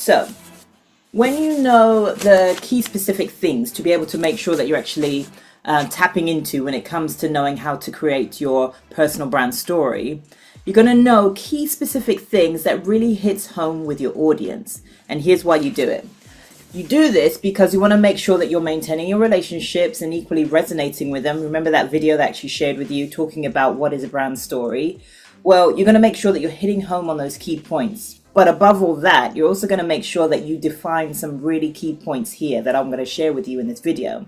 So when you know the key specific things to be able to make sure that you're actually tapping into when it comes to knowing how to create your personal brand story, you're going to know key specific things that really hits home with your audience. And here's why you do it. You do this because you want to make sure that you're maintaining your relationships and equally resonating with them. Remember that video that I actually shared with you talking about what is a brand story? Well, you're going to make sure that you're hitting home on those key points. But above all that, you're also going to make sure that you define some really key points here that I'm going to share with you in this video.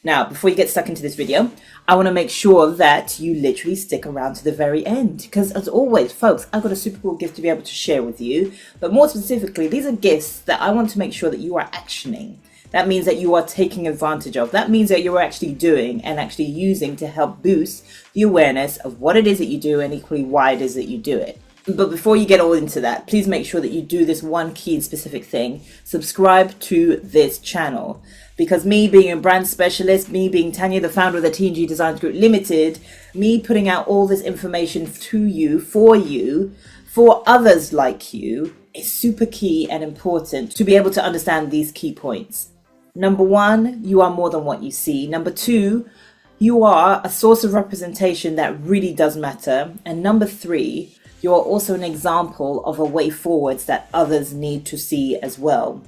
Now, before you get stuck into this video, I want to make sure that you literally stick around to the very end. Because as always, folks, I've got a super cool gift to be able to share with you. But more specifically, these are gifts that I want to make sure that you are actioning. That means that you are taking advantage of. That means that you're actually doing and actually using to help boost the awareness of what it is that you do and equally why it is that you do it. But before you get all into that, please make sure that you do this one key and specific thing. Subscribe to this channel. Because me being a brand specialist, me being Tanya, the founder of the T&G Designs Group Limited, me putting out all this information to you, for others like you, is super key and important to be able to understand these key points. Number one, you are more than what you see. Number two, you are a source of representation that really does matter. And number three, you are also an example of a way forwards that others need to see as well.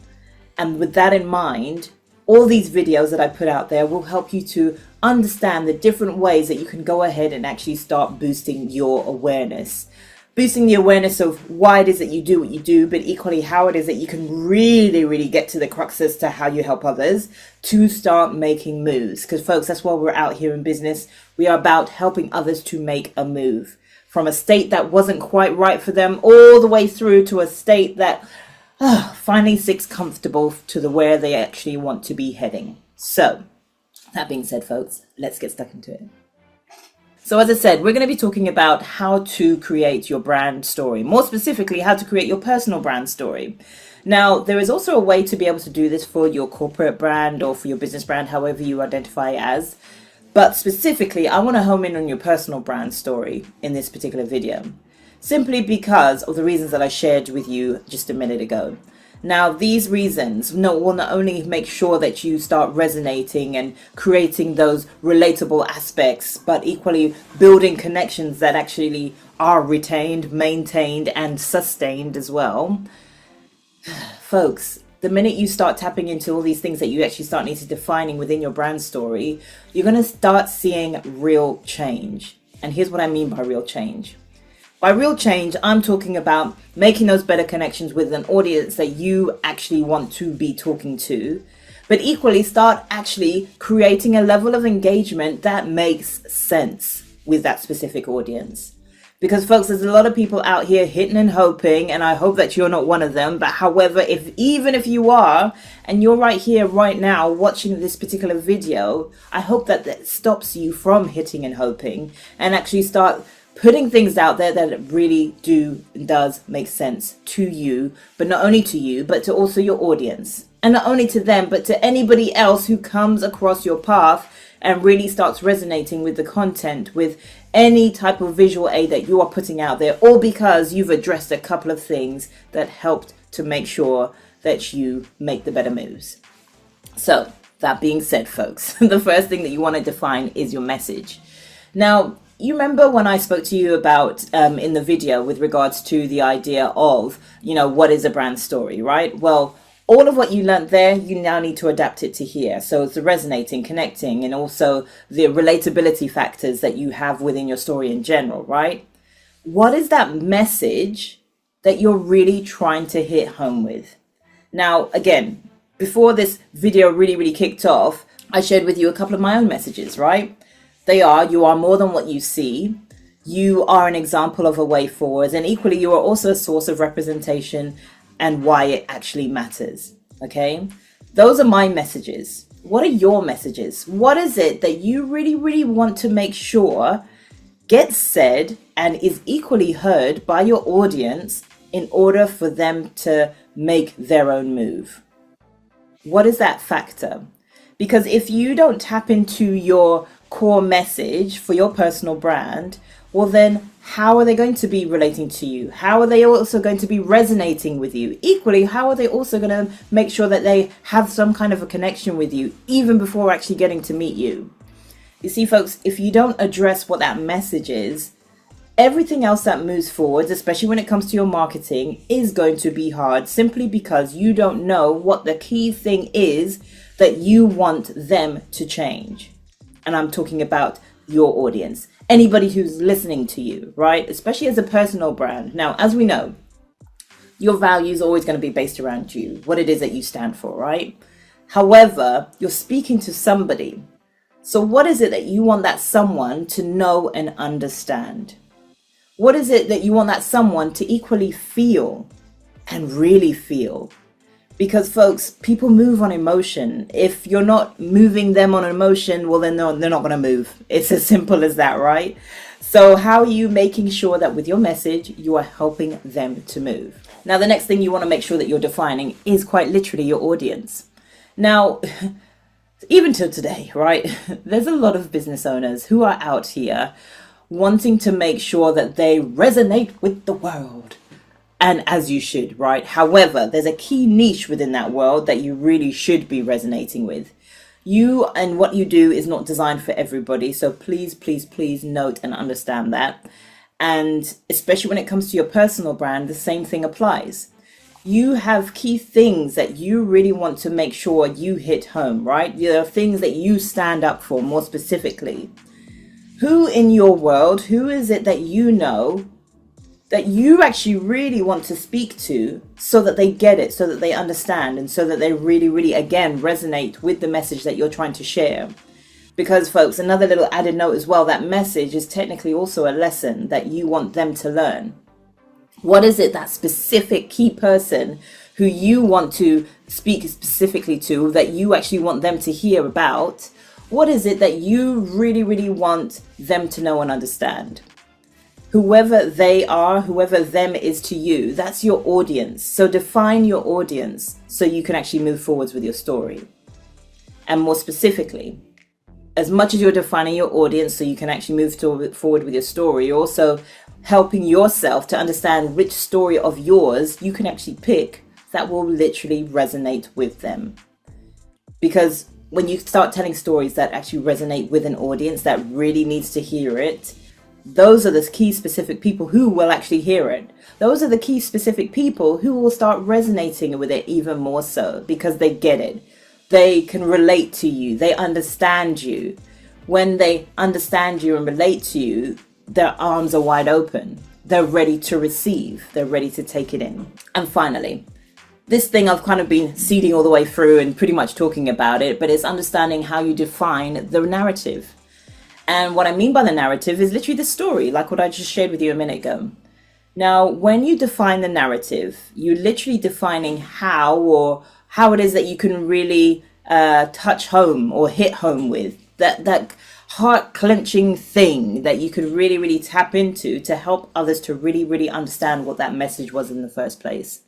And with that in mind, all these videos that I put out there will help you to understand the different ways that you can go ahead and actually start boosting your awareness. Boosting the awareness of why it is that you do what you do, but equally how it is that you can really get to the crux as to how you help others to start making moves. Because folks, that's why we're out here in business. We are about helping others to make a move from a state that wasn't quite right for them all the way through to a state that finally sits comfortable to the where they actually want to be heading. So that being said, folks, let's get stuck into it. So as I said, we're going to be talking about how to create your brand story, more specifically, how to create your personal brand story. Now, there is also a way to be able to do this for your corporate brand or for your business brand, however you identify as. But specifically, I want to home in on your personal brand story in this particular video, simply because of the reasons that I shared with you just a minute ago. Now, these reasons will not only make sure that you start resonating and creating those relatable aspects, but equally building connections that actually are retained, maintained, and sustained as well. Folks, the minute you start tapping into all these things that you actually start needing to defining within your brand story, you're going to start seeing real change. And here's what I mean by real change. By real change, I'm talking about making those better connections with an audience that you actually want to be talking to, but equally start actually creating a level of engagement that makes sense with that specific audience. Because folks, there's a lot of people out here hitting and hoping, and I hope that you're not one of them. But however, even if you are, and you're right here, right now, watching this particular video, I hope that stops you from hitting and hoping and actually start putting things out there that really does make sense to you, but not only to you, but to also your audience. And not only to them, but to anybody else who comes across your path and really starts resonating with the content, with any type of visual aid that you are putting out there, all because you've addressed a couple of things that helped to make sure that you make the better moves. So that being said, folks, the first thing that you want to define is your message. Now, you remember when I spoke to you about in the video with regards to the idea of, what is a brand story, right? Well, all of what you learned there, you now need to adapt it to here. So it's the resonating, connecting, and also the relatability factors that you have within your story in general, right? What is that message that you're really trying to hit home with? Now, again, before this video really kicked off, I shared with you a couple of my own messages, right? They are, you are more than what you see. You are an example of a way forward. And equally, you are also a source of representation and why it actually matters. Okay? Those are my messages. What are your messages? What is it that you really want to make sure gets said and is equally heard by your audience in order for them to make their own move? What is that factor? Because if you don't tap into your core message for your personal brand, well then how are they going to be relating to you? How are they also going to be resonating with you? Equally, how are they also going to make sure that they have some kind of a connection with you even before actually getting to meet you? You see, folks, if you don't address what that message is, everything else that moves forward, especially when it comes to your marketing, is going to be hard simply because you don't know what the key thing is that you want them to change. And I'm talking about your audience, anybody who's listening to you, right? Especially as a personal brand. Now, as we know, your value is always going to be based around you, what it is that you stand for, right? However, you're speaking to somebody. So what is it that you want that someone to know and understand? What is it that you want that someone to equally feel and really feel? Because folks, people move on emotion. If you're not moving them on emotion, well then they're not going to move. It's as simple as that, right? So how are you making sure that with your message, you are helping them to move? Now, the next thing you want to make sure that you're defining is quite literally your audience. Now, even till today, right? There's a lot of business owners who are out here wanting to make sure that they resonate with the world. And as you should, right? However, there's a key niche within that world that you really should be resonating with. You and what you do is not designed for everybody. So please, please, please note and understand that. And especially when it comes to your personal brand, the same thing applies. You have key things that you really want to make sure you hit home, right? There are things that you stand up for more specifically. Who in your world, who is it that you know that you actually really want to speak to so that they get it, so that they understand, and so that they really, really, again, resonate with the message that you're trying to share? Because, folks, another little added note as well, that message is technically also a lesson that you want them to learn. What is it, that specific key person who you want to speak specifically to, that you actually want them to hear about? What is it that you really, really want them to know and understand? Whoever they are, whoever them is to you, that's your audience. So define your audience so you can actually move forwards with your story. And more specifically, as much as you're defining your audience so you can actually move forward with your story, you're also helping yourself to understand which story of yours you can actually pick that will literally resonate with them. Because when you start telling stories that actually resonate with an audience that really needs to hear it, those are the key specific people who will actually hear it. Those are the key specific people who will start resonating with it even more so because they get it. They can relate to you. They understand you. When they understand you and relate to you, their arms are wide open. They're ready to receive. They're ready to take it in. And finally, this thing I've kind of been seeding all the way through and pretty much talking about it, but it's understanding how you define the narrative. And what I mean by the narrative is literally the story, like what I just shared with you a minute ago. Now, when you define the narrative, you're literally defining how it is that you can really touch home or hit home with. That heart-clenching thing that you could really, really tap into to help others to really, really understand what that message was in the first place.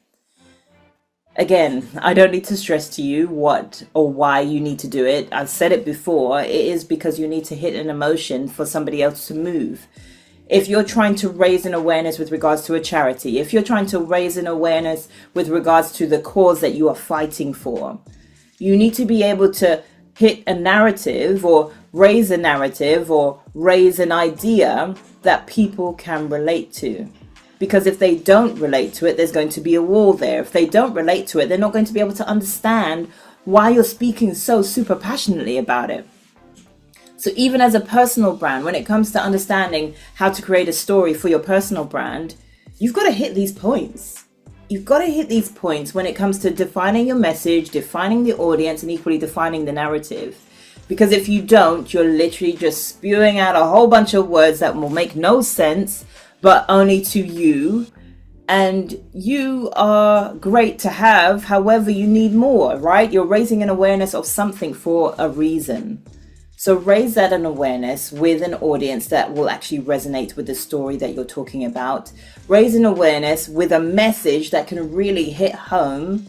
Again, I don't need to stress to you what or why you need to do it. I've said it before. It is because you need to hit an emotion for somebody else to move. If you're trying to raise an awareness with regards to a charity, if you're trying to raise an awareness with regards to the cause that you are fighting for, you need to be able to hit a narrative or raise a narrative or raise an idea that people can relate to. Because if they don't relate to it, there's going to be a wall there. If they don't relate to it, they're not going to be able to understand why you're speaking so super passionately about it. So even as a personal brand, when it comes to understanding how to create a story for your personal brand, you've got to hit these points. You've got to hit these points when it comes to defining your message, defining the audience, and equally defining the narrative. Because if you don't, you're literally just spewing out a whole bunch of words that will make no sense, but only to you. And you are great to have, however, you need more, right? You're raising an awareness of something for a reason. So raise that an awareness with an audience that will actually resonate with the story that you're talking about. Raise an awareness with a message that can really hit home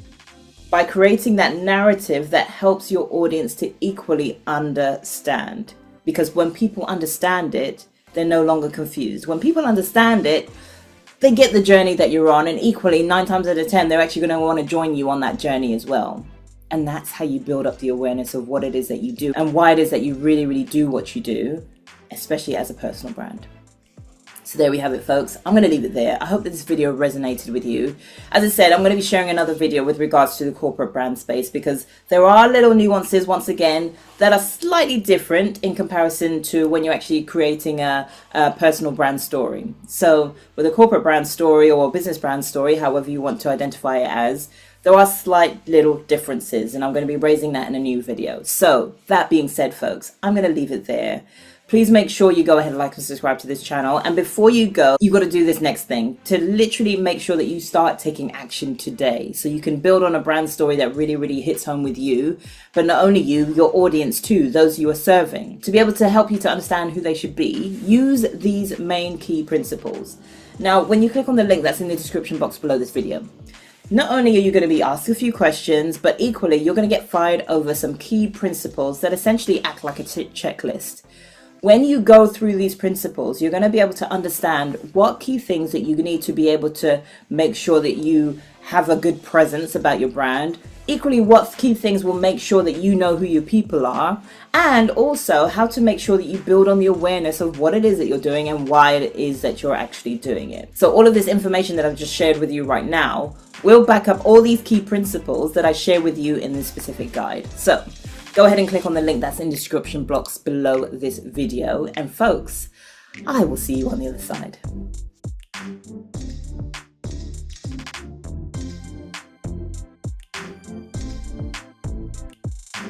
by creating that narrative that helps your audience to equally understand. Because when people understand it, they're no longer confused. When people understand it, they get the journey that you're on, and equally 9 times out of 10 they're actually going to want to join you on that journey as well. And that's how you build up the awareness of what it is that you do and why it is that you really do what you do, especially as a personal brand. So there we have it, folks. I'm going to leave it there. I hope that this video resonated with you. As I said, I'm going to be sharing another video with regards to the corporate brand space, because there are little nuances, once again, that are slightly different in comparison to when you're actually creating a personal brand story. So with a corporate brand story or a business brand story, however you want to identify it as, there are slight little differences, and I'm going to be raising that in a new video. So that being said, folks, I'm going to leave it there. Please make sure you go ahead and like and subscribe to this channel. And before you go, you got to do this next thing to literally make sure that you start taking action today, so you can build on a brand story that really hits home with you, but not only you, your audience too, those you are serving. To be able to help you to understand who they should be, use these main key principles. Now, when you click on the link that's in the description box below this video, not only are you going to be asked a few questions, but equally you're going to get fired over some key principles that essentially act like a checklist. When you go through these principles, you're going to be able to understand what key things that you need to be able to make sure that you have a good presence about your brand. Equally, what key things will make sure that you know who your people are, and also how to make sure that you build on the awareness of what it is that you're doing and why it is that you're actually doing it. So all of this information that I've just shared with you right now will back up all these key principles that I share with you in this specific guide. So go ahead and click on the link that's in the description box below this video. And folks, I will see you on the other side.